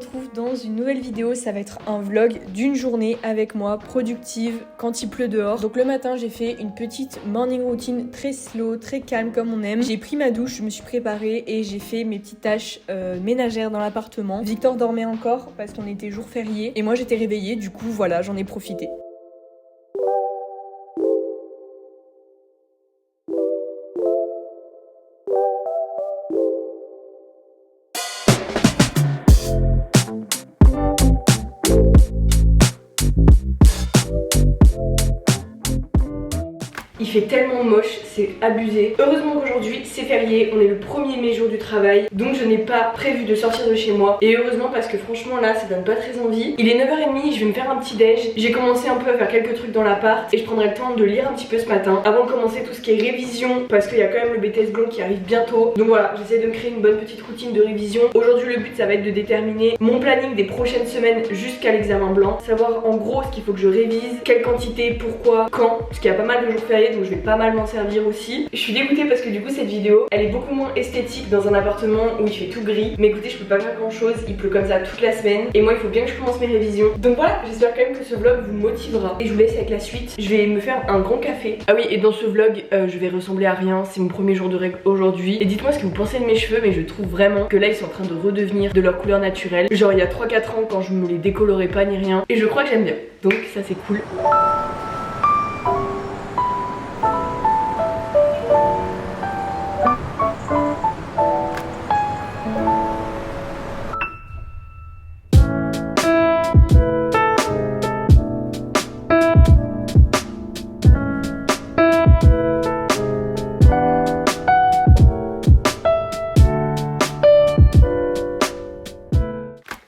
retrouve dans une nouvelle vidéo. Ça va être un vlog d'une journée avec moi, productive, quand il pleut dehors. Donc le matin, j'ai fait une petite morning routine très slow, très calme comme on aime. J'ai pris ma douche, je me suis préparée et j'ai fait mes petites tâches ménagères dans l'appartement. Victor dormait encore parce qu'on était jour férié et moi j'étais réveillée, du coup voilà, j'en ai profité. Il fait tellement moche, c'est abusé. Heureusement qu'aujourd'hui c'est férié, on est le 1er mai, jour du travail, donc je n'ai pas prévu de sortir de chez moi. Et heureusement parce que franchement là ça donne pas très envie. Il est 9h30, je vais me faire un petit déj. J'ai commencé un peu à faire quelques trucs dans l'appart et je prendrai le temps de lire un petit peu ce matin avant de commencer tout ce qui est révision, parce qu'il y a quand même le BTS Blanc qui arrive bientôt. Donc voilà, j'essaie de me créer une bonne petite routine de révision. Aujourd'hui le but ça va être de déterminer mon planning des prochaines semaines jusqu'à l'examen blanc, savoir en gros ce qu'il faut que je révise, quelle quantité, pourquoi, quand, parce qu'il y a pas mal de jours fériés donc je vais pas mal m'en servir aussi. Je suis dégoûtée parce que du coup cette vidéo elle est beaucoup moins esthétique dans un appartement où il fait tout gris. Mais écoutez, je peux pas faire grand chose, il pleut comme ça toute la semaine et moi il faut bien que je commence mes révisions. Donc voilà, j'espère quand même que ce vlog vous motivera. Et je vous laisse avec la suite. Je vais me faire un grand café. Ah oui, et dans ce vlog je vais ressembler à rien, c'est mon premier jour de règle aujourd'hui. Et dites-moi ce que vous pensez de mes cheveux, mais je trouve vraiment que là ils sont en train de redevenir de leur couleur naturelle. Genre il y a 3-4 ans quand je me les décolorais pas ni rien. Et je crois que j'aime bien, donc ça c'est cool.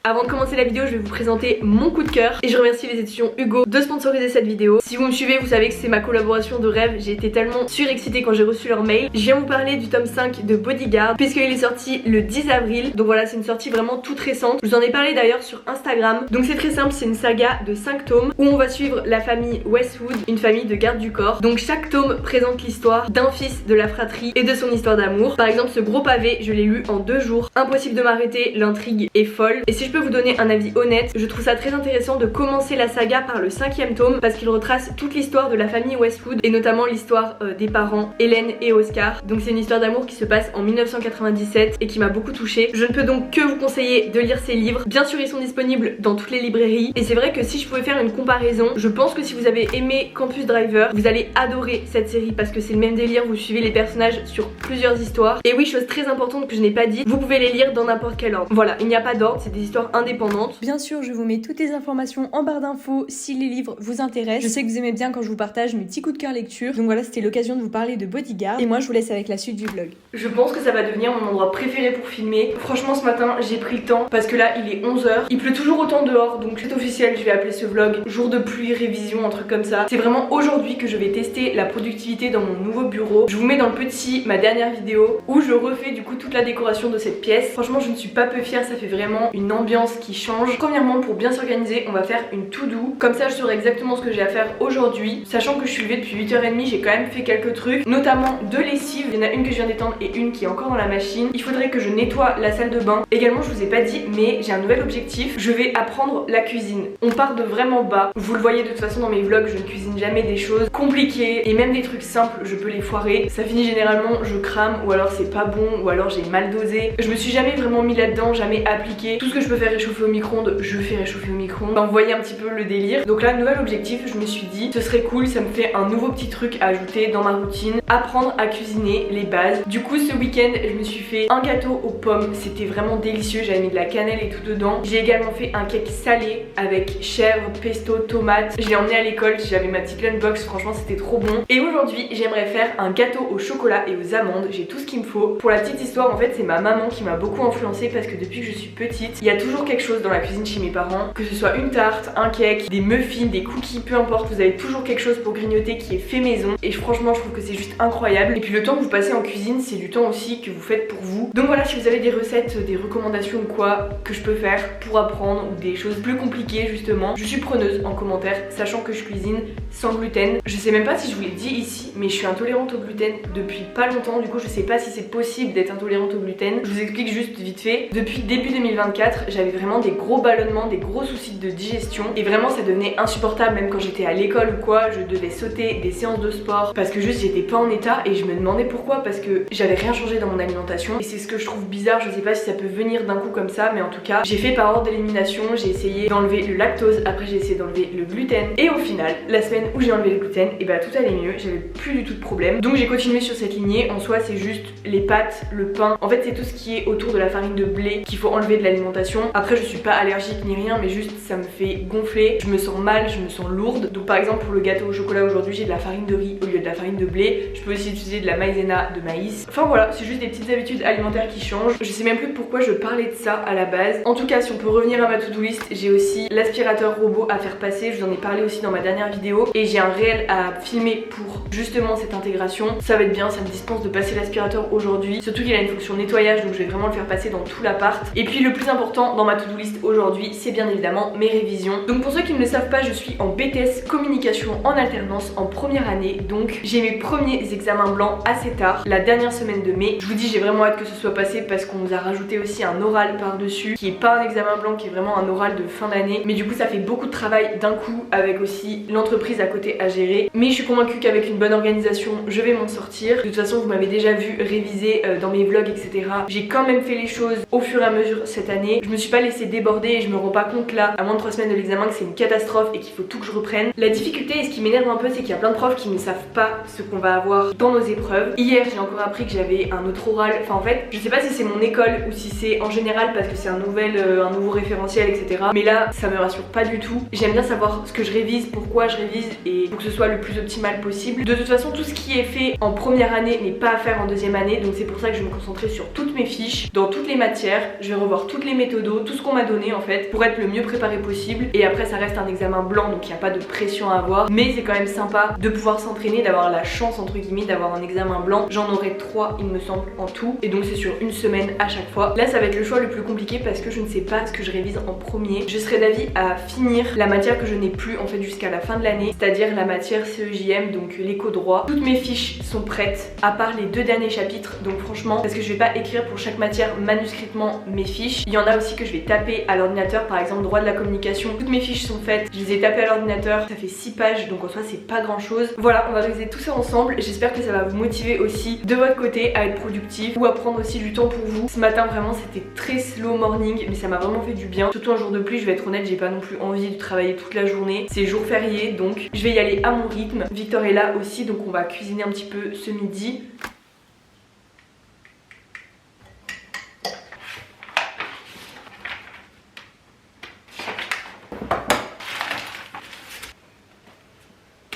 Avant de commencer la vidéo, je vais vous présenter mon coup de cœur et je remercie les éditions Hugo de sponsoriser cette vidéo. Si vous me suivez, vous savez que c'est ma collaboration de rêve. J'ai été tellement surexcitée quand j'ai reçu leur mail. Je viens vous parler du tome 5 de Bodyguard puisqu'il est sorti le 10 avril. Donc voilà, c'est une sortie vraiment toute récente. Je vous en ai parlé d'ailleurs sur Instagram. Donc c'est très simple, c'est une saga de 5 tomes où on va suivre la famille Westwood, une famille de garde du corps. Donc chaque tome présente l'histoire d'un fils de la fratrie et de son histoire d'amour. Par exemple, ce gros pavé, je l'ai lu en 2 jours. Impossible de m'arrêter, l'intrigue est folle. Et si je peux vous donner un avis honnête, je trouve ça très intéressant de commencer la saga par le 5e tome parce qu'il retrace toute l'histoire de la famille Westwood et notamment l'histoire des parents Hélène et Oscar. Donc c'est une histoire d'amour qui se passe en 1997 et qui m'a beaucoup touchée. Je ne peux donc que vous conseiller de lire ces livres. Bien sûr ils sont disponibles dans toutes les librairies et c'est vrai que si je pouvais faire une comparaison, je pense que si vous avez aimé Campus Driver, vous allez adorer cette série parce que c'est le même délire, vous suivez les personnages sur plusieurs histoires. Et oui, chose très importante que je n'ai pas dit, vous pouvez les lire dans n'importe quel ordre. Voilà, il n'y a pas d'ordre, c'est des histoires indépendantes. Bien sûr, je vous mets toutes les informations en barre d'infos si les livres vous intéressent. Je sais que vous aimez bien quand je vous partage mes petits coups de cœur lecture. Donc voilà, c'était l'occasion de vous parler de Bodyguard. Et moi, je vous laisse avec la suite du vlog. Je pense que ça va devenir mon endroit préféré pour filmer. Franchement, ce matin, j'ai pris le temps parce que là, il est 11h. Il pleut toujours autant dehors, donc c'est officiel. Je vais appeler ce vlog jour de pluie, révision, un truc comme ça. C'est vraiment aujourd'hui que je vais tester la productivité dans mon nouveau bureau. Je vous mets dans le petit ma dernière vidéo où je refais du coup toute la décoration de cette pièce. Franchement, je ne suis pas peu fière. Ça fait vraiment une ambiance qui change. Premièrement, pour bien s'organiser, on va faire une to-do. Comme ça, je saurai exactement ce que j'ai à faire aujourd'hui. Sachant que je suis levée depuis 8h30, j'ai quand même fait quelques trucs, notamment 2 lessives. Il y en a une que je viens d'étendre et une qui est encore dans la machine. Il faudrait que je nettoie la salle de bain. Également, je vous ai pas dit, mais j'ai un nouvel objectif. Je vais apprendre la cuisine. On part de vraiment bas. Vous le voyez de toute façon dans mes vlogs, je ne cuisine jamais des choses compliquées et même des trucs simples, je peux les foirer. Ça finit généralement, je crame ou alors c'est pas bon ou alors j'ai mal dosé. Je me suis jamais vraiment mis là-dedans, jamais appliqué. Tout ce que je peux faire réchauffer au micro-ondes, je fais réchauffer au micro-ondes. Vous voyez un petit peu le délire. Donc là, nouvel objectif, je me suis dit ce serait cool, ça me fait un nouveau petit truc à ajouter dans ma routine, apprendre à cuisiner les bases. Du coup ce week-end je me suis fait un gâteau aux pommes, c'était vraiment délicieux, j'avais mis de la cannelle et tout dedans. J'ai également fait un cake salé avec chèvre, pesto, tomate. Je l'ai emmené à l'école, j'avais ma petite lunchbox, franchement c'était trop bon. Et aujourd'hui j'aimerais faire un gâteau au chocolat et aux amandes, j'ai tout ce qu'il me faut. Pour la petite histoire, en fait c'est ma maman qui m'a beaucoup influencée parce que depuis que je suis petite, il y a toujours quelque chose dans la cuisine cuisine chez mes parents, que ce soit une tarte, un cake, des muffins, des cookies, peu importe, vous avez toujours quelque chose pour grignoter qui est fait maison et franchement je trouve que c'est juste incroyable. Et puis le temps que vous passez en cuisine, c'est du temps aussi que vous faites pour vous. Donc voilà, si vous avez des recettes, des recommandations ou quoi que je peux faire pour apprendre ou des choses plus compliquées justement, je suis preneuse en commentaire, sachant que je cuisine sans gluten. Je sais même pas si je vous l'ai dit ici, mais je suis intolérante au gluten depuis pas longtemps, du coup je sais pas si c'est possible d'être intolérante au gluten. Je vous explique juste vite fait. Depuis début 2024, j'avais vraiment des gros ballonnements, des gros soucis de digestion et vraiment ça devenait insupportable. Même quand j'étais à l'école ou quoi, je devais sauter des séances de sport parce que juste j'étais pas en état et je me demandais pourquoi, parce que j'avais rien changé dans mon alimentation et c'est ce que je trouve bizarre. Je sais pas si ça peut venir d'un coup comme ça, mais en tout cas j'ai fait par ordre d'élimination. J'ai essayé d'enlever le lactose, après j'ai essayé d'enlever le gluten et au final la semaine où j'ai enlevé le gluten, et bah tout allait mieux, j'avais plus du tout de problème. Donc j'ai continué sur cette lignée. En soi c'est juste les pâtes, le pain, en fait c'est tout ce qui est autour de la farine de blé qu'il faut enlever de l'alimentation. Après je suis pas allergique ni rien, mais juste ça me fait gonfler, je me sens mal, je me sens lourde. Donc par exemple pour le gâteau au chocolat aujourd'hui j'ai de la farine de riz au lieu de la farine de blé. Je peux aussi utiliser de la maïzena de maïs. Enfin voilà, c'est juste des petites habitudes alimentaires qui changent. Je sais même plus pourquoi je parlais de ça à la base. En tout cas si on peut revenir à ma to-do list, j'ai aussi l'aspirateur robot à faire passer. Je vous en ai parlé aussi dans ma dernière vidéo et j'ai un réel à filmer pour justement cette intégration. Ça va être bien, ça me dispense de passer l'aspirateur aujourd'hui, surtout qu'il a une fonction nettoyage, donc je vais vraiment le faire passer dans tout l'appart. Et puis le plus important dans ma to-do list aujourd'hui, c'est bien évidemment mes révisions. Donc pour ceux qui ne le savent pas, je suis en BTS communication en alternance en première année, donc j'ai mes premiers examens blancs assez tard, la dernière semaine de mai. Je vous dis, j'ai vraiment hâte que ce soit passé parce qu'on nous a rajouté aussi un oral par dessus qui est pas un examen blanc, qui est vraiment un oral de fin d'année, mais du coup ça fait beaucoup de travail d'un coup avec aussi l'entreprise à côté à gérer. Mais je suis convaincue qu'avec une bonne organisation je vais m'en sortir. De toute façon vous m'avez déjà vu réviser dans mes vlogs etc. J'ai quand même fait les choses au fur et à mesure cette année. Je me suis pas laissée déborder et je me rends pas compte là à moins de 3 semaines de l'examen que c'est une catastrophe et qu'il faut tout que je reprenne. La difficulté et ce qui m'énerve un peu, c'est qu'il y a plein de profs qui ne savent pas ce qu'on va avoir dans nos épreuves. Hier j'ai encore appris que j'avais un autre oral, enfin en fait je sais pas si c'est mon école ou si c'est en général parce que c'est un nouveau référentiel etc. Mais là ça me rassure pas du tout. J'aime bien savoir ce que je révise, pourquoi je révise et pour que ce soit le plus optimal possible. De toute façon tout ce qui est fait en première année n'est pas à faire en deuxième année, donc c'est pour ça que je vais me concentrer sur toutes mes fiches, dans toutes les matières. Je vais revoir toutes les méthodos, tout ce qu'on m'a donné en fait pour être le mieux préparé possible. Et après ça reste un examen blanc donc il n'y a pas de pression à avoir, mais c'est quand même sympa de pouvoir s'entraîner, d'avoir la chance entre guillemets d'avoir un examen blanc. J'en aurai 3 il me semble en tout et donc c'est sur une semaine à chaque fois. Là ça va être le choix le plus compliqué parce que je ne sais pas ce que je révise en premier. Je serais d'avis à finir la matière que je n'ai plus en fait jusqu'à la fin de l'année, c'est-à-dire la matière CEJM, donc l'éco-droit. Toutes mes fiches sont prêtes à part les 2 derniers chapitres, donc franchement parce que je vais pas écrire pour chaque matière manuscritement mes fiches. Il y en a aussi que je vais taper à l'ordinateur, par exemple droit de la communication. Toutes mes fiches sont faites, je les ai tapées à l'ordinateur, ça fait 6 pages donc en soi c'est pas grand chose. Voilà, on va réviser tout ça ensemble. J'espère que ça va vous motiver aussi de votre côté à être productif ou à prendre aussi du temps pour vous. Ce matin vraiment c'était très slow morning mais ça m'a vraiment fait du bien. Surtout un jour de pluie, je vais être honnête, j'ai pas non plus envie de travailler toute la journée. C'est jour férié donc je vais y aller à mon rythme. Victor est là aussi donc on va cuisiner un petit peu ce midi.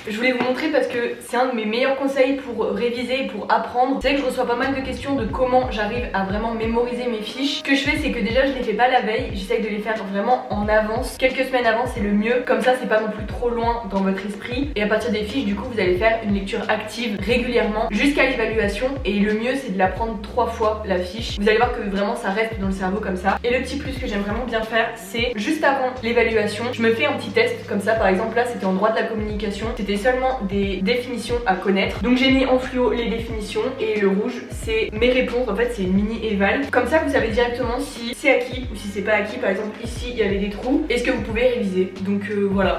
Je voulais vous montrer parce que c'est un de mes meilleurs conseils pour réviser et pour apprendre. C'est vrai que je reçois pas mal de questions de comment j'arrive à vraiment mémoriser mes fiches. Ce que je fais c'est que déjà je les fais pas la veille, j'essaye de les faire vraiment en avance. Quelques semaines avant c'est le mieux, comme ça c'est pas non plus trop loin dans votre esprit. Et à partir des fiches du coup vous allez faire une lecture active régulièrement jusqu'à l'évaluation. Et le mieux c'est de la prendre 3 fois la fiche. Vous allez voir que vraiment ça reste dans le cerveau comme ça. Et le petit plus que j'aime vraiment bien faire c'est juste avant l'évaluation, je me fais un petit test comme ça. Par exemple là c'était en droit de la communication, c'était seulement des définitions à connaître. Donc j'ai mis en fluo les définitions et le rouge c'est mes réponses. En fait c'est une mini éval. Comme ça vous savez directement si c'est acquis ou si c'est pas acquis. Par exemple ici il y avait des trous. Est-ce que vous pouvez réviser? Donc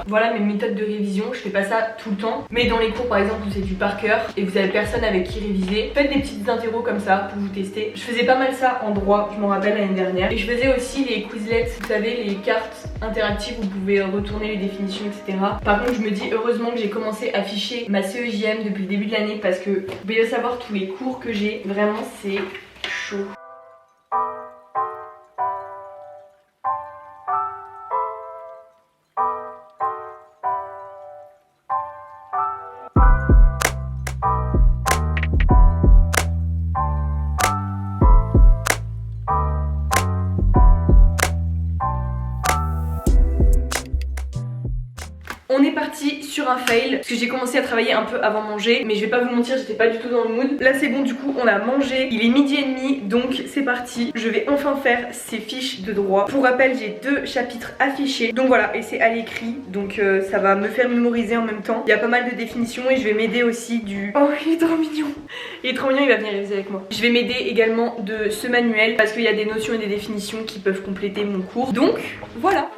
voilà mes méthodes de révision. Je fais pas ça tout le temps, mais dans les cours par exemple où c'est du par cœur et vous avez personne avec qui réviser, faites des petites interros comme ça pour vous tester. Je faisais pas mal ça en droit, je m'en rappelle l'année dernière. Et je faisais aussi les Quizlets, vous savez les cartes interactives où vous pouvez retourner les définitions etc. Par contre je me dis heureusement que j'ai commencé à afficher ma CEJM depuis le début de l'année parce que vous pouvez savoir tous les cours que j'ai, vraiment c'est chaud. On est parti sur un fail parce que j'ai commencé à travailler un peu avant manger, mais je vais pas vous mentir, j'étais pas du tout dans le mood. Là c'est bon, du coup on a mangé, il est 12h30, donc c'est parti. Je vais enfin faire ces fiches de droit. Pour rappel, j'ai 2 chapitres affichés, donc voilà, et c'est à l'écrit, donc ça va me faire mémoriser en même temps. Il y a pas mal de définitions et je vais m'aider aussi du... Oh, il est trop mignon. Il est trop mignon, il va venir réviser avec moi. Je vais m'aider également de ce manuel parce qu'il y a des notions et des définitions qui peuvent compléter mon cours. Donc voilà.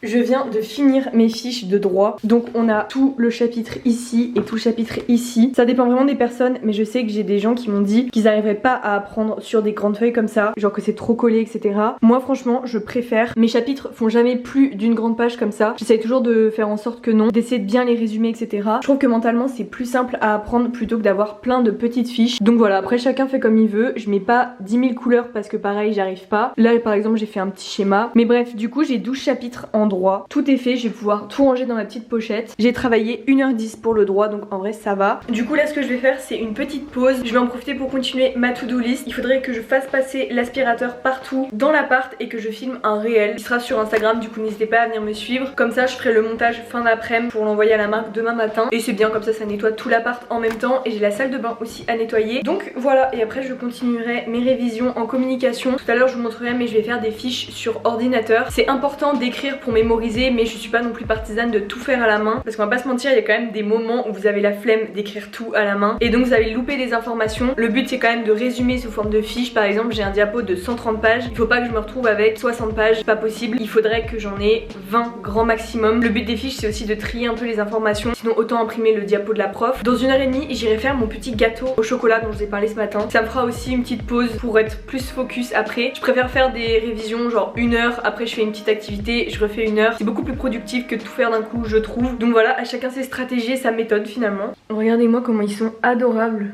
Je viens de finir mes fiches de droit. Donc on a tout le chapitre ici et tout le chapitre ici. Ça dépend vraiment des personnes, mais je sais que j'ai des gens qui m'ont dit qu'ils n'arriveraient pas à apprendre sur des grandes feuilles comme ça, genre que c'est trop collé, etc. Moi franchement je préfère. Mes chapitres font jamais plus d'une grande page comme ça. J'essaye toujours de faire en sorte que non, d'essayer de bien les résumer, etc. Je trouve que mentalement c'est plus simple à apprendre plutôt que d'avoir plein de petites fiches. Donc voilà, après chacun fait comme il veut. Je mets pas 10 000 couleurs parce que pareil j'arrive pas. Là par exemple j'ai fait un petit schéma. Mais bref, du coup j'ai 12 chapitres en droit. Tout est fait, je vais pouvoir tout ranger dans ma petite pochette. J'ai travaillé 1h10 pour le droit, donc en vrai ça va. Du coup là ce que je vais faire c'est une petite pause. Je vais en profiter pour continuer ma to-do list. Il faudrait que je fasse passer l'aspirateur partout dans l'appart et que je filme un réel qui sera sur Instagram, du coup n'hésitez pas à venir me suivre. Comme ça je ferai le montage fin d'après-midi pour l'envoyer à la marque demain matin. Et c'est bien, comme ça nettoie tout l'appart en même temps. Et j'ai la salle de bain aussi à nettoyer. Donc voilà, et après je continuerai mes révisions en communication. Tout à l'heure je vous montrerai, mais je vais faire des fiches sur ordinateur. C'est important d'écrire pour mémoriser, mais je suis pas non plus partisane de tout faire à la main parce qu'on va pas se mentir, il y a quand même des moments où vous avez la flemme d'écrire tout à la main et donc vous allez louper des informations. Le but c'est quand même de résumer sous forme de fiche. Par exemple j'ai un diapo de 130 pages, il faut pas que je me retrouve avec 60 pages, c'est pas possible, il faudrait que j'en ai 20 grand maximum. Le but des fiches c'est aussi de trier un peu les informations, sinon autant imprimer le diapo de la prof. Dans 1h30 j'irai faire mon petit gâteau au chocolat dont je vous ai parlé ce matin. Ça me fera aussi une petite pause pour être plus focus après. Je préfère faire des révisions genre 1 heure, après je fais une petite activité, je refais 1 heure. C'est beaucoup plus productif que de tout faire d'un coup, je trouve. Donc voilà, à chacun ses stratégies et sa méthode finalement. Regardez-moi comment ils sont adorables.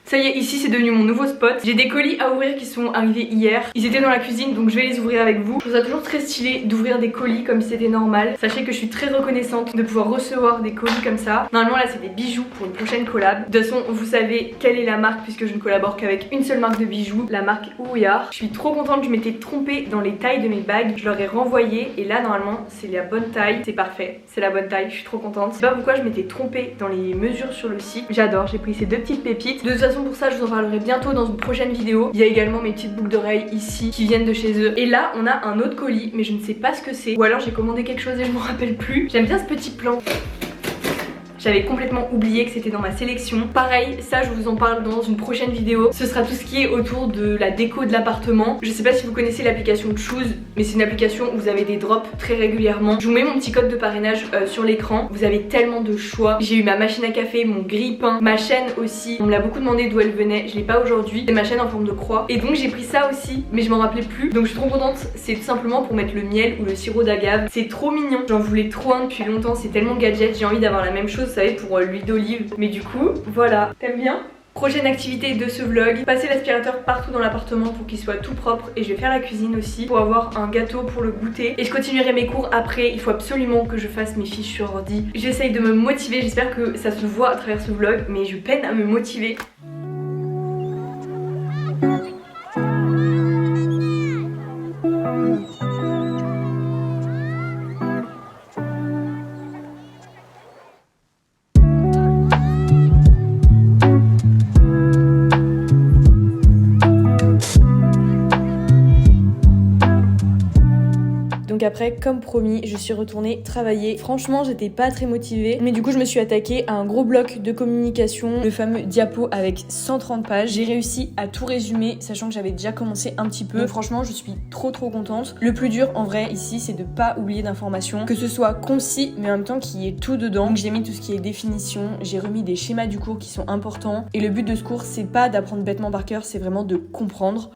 Ça y est, ici c'est devenu mon nouveau spot. J'ai des colis à ouvrir qui sont arrivés hier. Ils étaient dans la cuisine donc je vais les ouvrir avec vous. Je trouve ça toujours très stylé d'ouvrir des colis comme si c'était normal. Sachez que je suis très reconnaissante de pouvoir recevoir des colis comme ça. Normalement là c'est des bijoux pour une prochaine collab. De toute façon vous savez quelle est la marque puisque je ne collabore qu'avec une seule marque de bijoux, la marque Ouya. Je suis trop contente, je m'étais trompée dans les tailles de mes bagues. Je leur ai renvoyé et là normalement c'est la bonne taille. C'est parfait, c'est la bonne taille, je suis trop contente. Je sais pas pourquoi je m'étais trompée dans les mesures sur le site. J'adore, j'ai pris ces 2 petites pépites. De toute façon pour ça je vous en parlerai bientôt dans une prochaine vidéo. Il y a également mes petites boucles d'oreilles ici qui viennent de chez eux. Et là on a un autre colis mais je ne sais pas ce que c'est. Ou alors j'ai commandé quelque chose et je m'en rappelle plus. J'aime bien ce petit plan. J'avais complètement oublié que c'était dans ma sélection. Pareil, ça je vous en parle dans une prochaine vidéo. Ce sera tout ce qui est autour de la déco de l'appartement. Je sais pas si vous connaissez l'application Choose, mais c'est une application où vous avez des drops très régulièrement. Je vous mets mon petit code de parrainage sur l'écran. Vous avez tellement de choix. J'ai eu ma machine à café, mon grille-pain, ma chaîne aussi. On me l'a beaucoup demandé d'où elle venait. Je l'ai pas aujourd'hui. C'est ma chaîne en forme de croix. Et donc j'ai pris ça aussi, mais je m'en rappelais plus. Donc je suis trop contente. C'est tout simplement pour mettre le miel ou le sirop d'agave. C'est trop mignon. J'en voulais trop un depuis longtemps. C'est tellement gadget. J'ai envie d'avoir la même chose, vous savez, pour l'huile d'olive. Mais du coup, voilà. T'aimes bien ? Prochaine activité de ce vlog, passer l'aspirateur partout dans l'appartement pour qu'il soit tout propre. Et je vais faire la cuisine aussi pour avoir un gâteau pour le goûter. Et je continuerai mes cours après. Il faut absolument que je fasse mes fiches sur ordi. J'essaye de me motiver, j'espère que ça se voit à travers ce vlog, mais je peine à me motiver. après, comme promis, je suis retournée travailler. Franchement, j'étais pas très motivée, mais du coup, je me suis attaquée à un gros bloc de communication, le fameux diapo avec 130 pages. J'ai réussi à tout résumer, sachant que j'avais déjà commencé un petit peu. Donc, franchement, je suis trop contente. Le plus dur, en vrai, ici, c'est de pas oublier d'informations, que ce soit concis, mais en même temps qu'il y ait tout dedans. Donc, j'ai mis tout ce qui est définition, j'ai remis des schémas du cours qui sont importants. Et le but de ce cours, c'est pas d'apprendre bêtement par cœur, c'est vraiment de comprendre.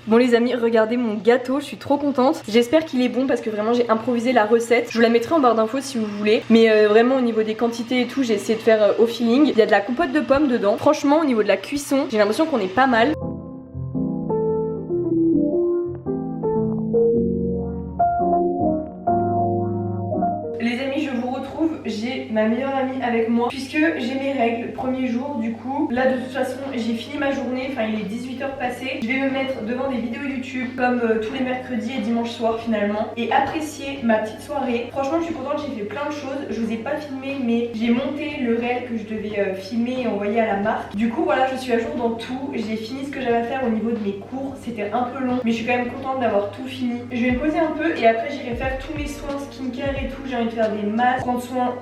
Bon les amis, regardez mon gâteau, je suis trop contente. J'espère qu'il est bon parce que vraiment j'ai improvisé la recette. Je vous la mettrai en barre d'infos si vous voulez. Mais vraiment au niveau des quantités et tout, j'ai essayé de faire au feeling. Il y a de la compote de pommes dedans. Franchement au niveau de la cuisson, j'ai l'impression qu'on est pas mal. Les amis, je vous retrouve, j'ai ma meilleure amie avec moi puisque j'ai mes règles, premier jour du coup. Là de toute façon j'ai fini ma journée, enfin il est 18h passé. Je vais me mettre devant des vidéos YouTube comme tous les mercredis et dimanche soir finalement et apprécier ma petite soirée. Franchement je suis contente, j'ai fait plein de choses, je vous ai pas filmé mais j'ai monté le réel que je devais filmer et envoyer à la marque. Du coup voilà, je suis à jour dans tout, j'ai fini ce que j'avais à faire au niveau de mes cours, c'était un peu long mais je suis quand même contente d'avoir tout fini. Je vais me poser un peu et après j'irai faire tous mes soins skincare et tout, j'ai envie de faire des masques, prendre soin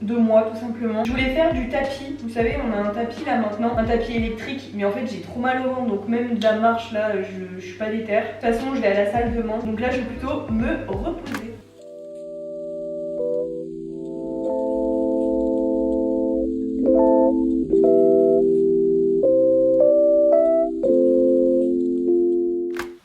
de moi tout simplement. Je voulais faire du tapis, vous savez on a un tapis là maintenant, un tapis électrique mais en fait j'ai trop mal au ventre donc même de la marche là je suis pas déter. De toute façon je vais à la salle demain donc là je vais plutôt me reposer.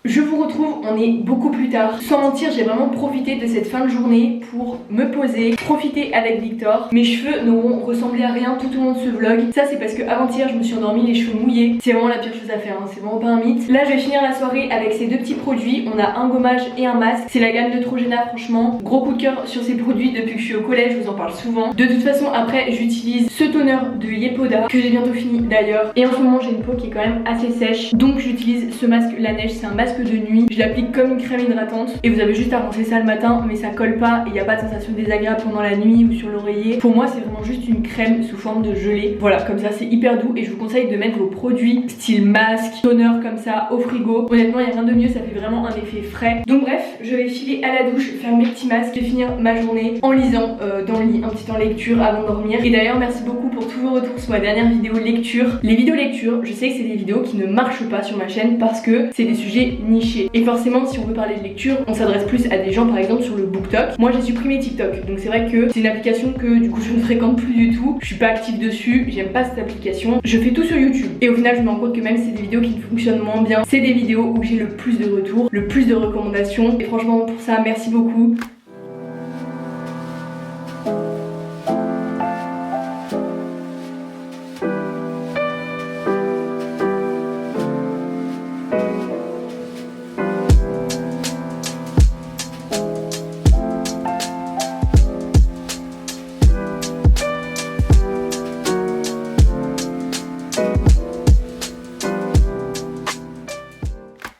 Je vous retrouve, on est beaucoup plus tard. Sans mentir, j'ai vraiment profité de cette fin de journée pour me poser, profiter avec Victor. Mes cheveux n'auront ressemblé à rien tout au long de ce vlog. Ça c'est parce que avant-hier je me suis endormie les cheveux mouillés. C'est vraiment la pire chose à faire, hein. C'est vraiment pas un mythe. Là je vais finir la soirée avec ces deux petits produits. On a un gommage et un masque. C'est la gamme de Neutrogena franchement. Gros coup de cœur sur ces produits depuis que je suis au collège, je vous en parle souvent. De toute façon après j'utilise ce toner de Yepoda que j'ai bientôt fini d'ailleurs. Et en ce moment j'ai une peau qui est quand même assez sèche. Donc j'utilise ce masque La Neige, c'est un masque de nuit. Je l'applique comme une crème hydratante et vous avez juste à rincer ça le matin mais ça colle pas et il n'y a pas de sensation désagréable pendant la nuit ou sur l'oreiller. Pour moi c'est vraiment juste une crème sous forme de gelée. Voilà, comme ça c'est hyper doux et je vous conseille de mettre vos produits style masque, toner comme ça au frigo. Honnêtement il n'y a rien de mieux, ça fait vraiment un effet frais. Donc bref, je vais filer à la douche, faire mes petits masques et finir ma journée en lisant dans le lit, un petit temps lecture avant de dormir. Et d'ailleurs merci beaucoup pour tous vos retours sur ma dernière vidéo lecture. Les vidéos lecture, je sais que c'est des vidéos qui ne marchent pas sur ma chaîne parce que c'est des sujets nichés. Et forcément si on veut parler de lecture, on s'adresse plus à des gens par exemple sur le BookTok. Moi j'ai supprimé TikTok, donc c'est vrai que c'est une application que du coup je ne fréquente plus du tout. Je suis pas active dessus, j'aime pas cette application. Je fais tout sur YouTube. Et au final je me rends compte que même si c'est des vidéos qui fonctionnent moins bien, c'est des vidéos où j'ai le plus de retours, le plus de recommandations. Et franchement pour ça merci beaucoup.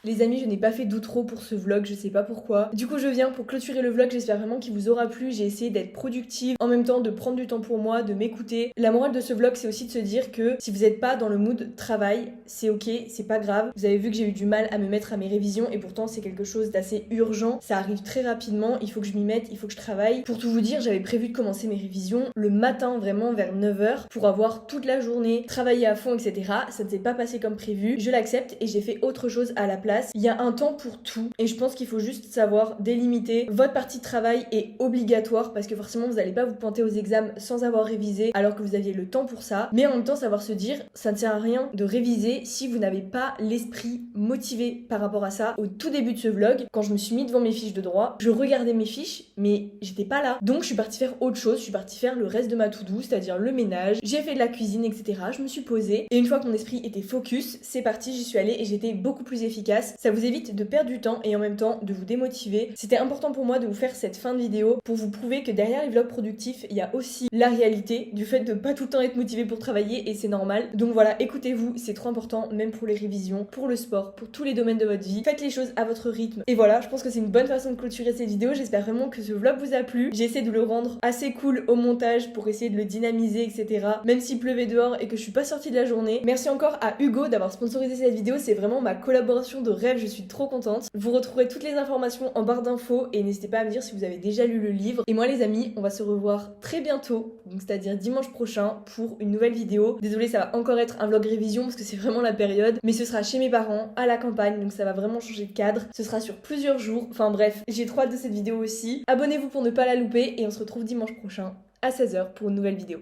Les amis, je n'ai pas fait d'outro pour ce vlog, je sais pas pourquoi. Du coup, je viens pour clôturer le vlog, j'espère vraiment qu'il vous aura plu. J'ai essayé d'être productive, en même temps de prendre du temps pour moi, de m'écouter. La morale de ce vlog, c'est aussi de se dire que si vous n'êtes pas dans le mood travail, c'est ok, c'est pas grave. Vous avez vu que j'ai eu du mal à me mettre à mes révisions et pourtant c'est quelque chose d'assez urgent. Ça arrive très rapidement, il faut que je m'y mette, il faut que je travaille. Pour tout vous dire, j'avais prévu de commencer mes révisions le matin, vraiment vers 9h, pour avoir toute la journée, travailler à fond, etc. Ça ne s'est pas passé comme prévu, je l'accepte et j'ai fait autre chose à la place. Il y a un temps pour tout et je pense qu'il faut juste savoir délimiter. Votre partie de travail est obligatoire parce que forcément vous n'allez pas vous pointer aux examens sans avoir révisé alors que vous aviez le temps pour ça, mais en même temps savoir se dire ça ne sert à rien de réviser si vous n'avez pas l'esprit motivé par rapport à ça. Au tout début de ce vlog, quand je me suis mis devant mes fiches de droit, je regardais mes fiches mais j'étais pas là, donc je suis partie faire autre chose, je suis partie faire le reste de ma to-do, c'est-à-dire le ménage, j'ai fait de la cuisine, etc. Je me suis posée et une fois que mon esprit était focus, c'est parti, j'y suis allée et j'étais beaucoup plus efficace. Ça vous évite de perdre du temps et en même temps de vous démotiver. C'était important pour moi de vous faire cette fin de vidéo pour vous prouver que derrière les vlogs productifs, il y a aussi la réalité du fait de pas tout le temps être motivé pour travailler et c'est normal. Donc voilà, écoutez-vous, c'est trop important, même pour les révisions, pour le sport, pour tous les domaines de votre vie. Faites les choses à votre rythme. Et voilà, je pense que c'est une bonne façon de clôturer cette vidéo. J'espère vraiment que ce vlog vous a plu. J'ai essayé de le rendre assez cool au montage pour essayer de le dynamiser, etc. Même s'il pleuvait dehors et que je suis pas sortie de la journée. Merci encore à Hugo d'avoir sponsorisé cette vidéo. C'est vraiment ma collaboration de rêve. Je suis suis trop contente. Vous retrouverez toutes les informations en barre d'infos et n'hésitez pas à me dire si vous avez déjà lu le livre. Et moi les amis, on va se revoir très bientôt, donc c'est-à-dire dimanche prochain pour une nouvelle vidéo. Désolée, ça va encore être un vlog révision parce que c'est vraiment la période, mais ce sera chez mes parents, à la campagne, donc ça va vraiment changer de cadre. Ce sera sur plusieurs jours, enfin bref, j'ai trop hâte de cette vidéo aussi. Abonnez-vous pour ne pas la louper et on se retrouve dimanche prochain à 16h pour une nouvelle vidéo.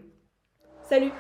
Salut!